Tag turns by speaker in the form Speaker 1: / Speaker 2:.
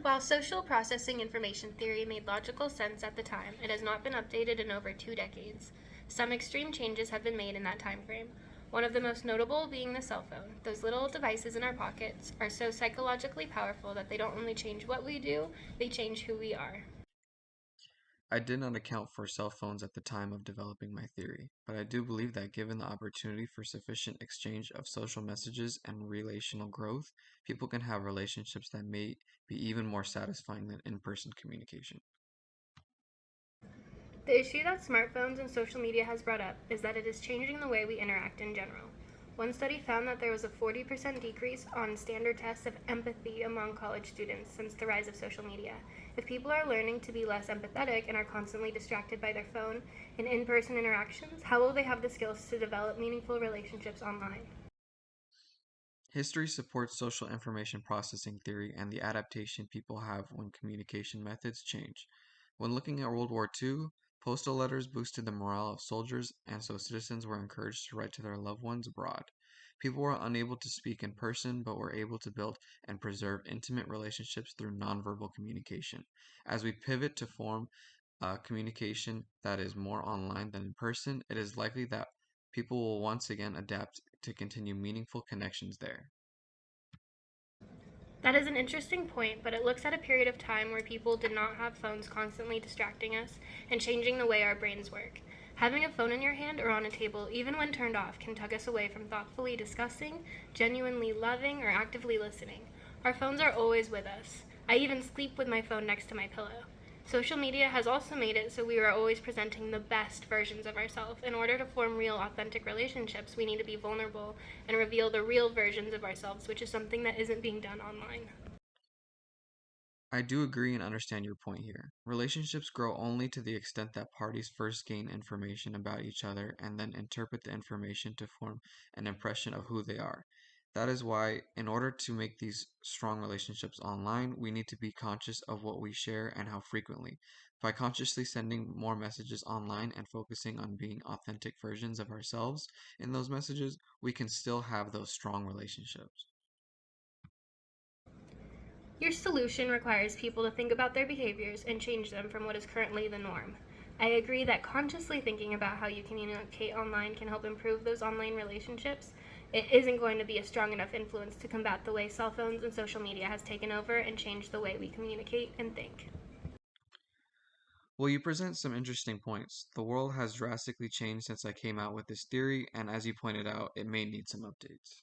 Speaker 1: While social processing information theory made logical sense at the time, it has not been updated in over 2 decades. Some extreme changes have been made in that time frame. One of the most notable being the cell phone. Those little devices in our pockets are so psychologically powerful that they don't only change what we do, they change who we are.
Speaker 2: I did not account for cell phones at the time of developing my theory, but I do believe that given the opportunity for sufficient exchange of social messages and relational growth, people can have relationships that may be even more satisfying than in-person communication.
Speaker 1: The issue that smartphones and social media has brought up is that it is changing the way we interact in general. One study found that there was a 40% decrease on standard tests of empathy among college students since the rise of social media. If people are learning to be less empathetic and are constantly distracted by their phone in person interactions, how will they have the skills to develop meaningful relationships online?
Speaker 2: History supports social information processing theory and the adaptation people have when communication methods change. When looking at World War II, postal letters boosted the morale of soldiers, and so citizens were encouraged to write to their loved ones abroad. People were unable to speak in person, but were able to build and preserve intimate relationships through nonverbal communication. As we pivot to form communication that is more online than in person, it is likely that people will once again adapt to continue meaningful connections there.
Speaker 1: That is an interesting point, but it looks at a period of time where people did not have phones constantly distracting us and changing the way our brains work. Having a phone in your hand or on a table, even when turned off, can tug us away from thoughtfully discussing, genuinely loving, or actively listening. Our phones are always with us. I even sleep with my phone next to my pillow. Social media has also made it so we are always presenting the best versions of ourselves. In order to form real, authentic relationships, we need to be vulnerable and reveal the real versions of ourselves, which is something that isn't being done online.
Speaker 2: I do agree and understand your point here. Relationships grow only to the extent that parties first gain information about each other and then interpret the information to form an impression of who they are. That is why, in order to make these strong relationships online, we need to be conscious of what we share and how frequently. By consciously sending more messages online and focusing on being authentic versions of ourselves in those messages, we can still have those strong relationships.
Speaker 1: Your solution requires people to think about their behaviors and change them from what is currently the norm. I agree that consciously thinking about how you communicate online can help improve those online relationships. It isn't going to be a strong enough influence to combat the way cell phones and social media has taken over and changed the way we communicate and think.
Speaker 2: Well, you present some interesting points. The world has drastically changed since I came out with this theory, and as you pointed out, it may need some updates.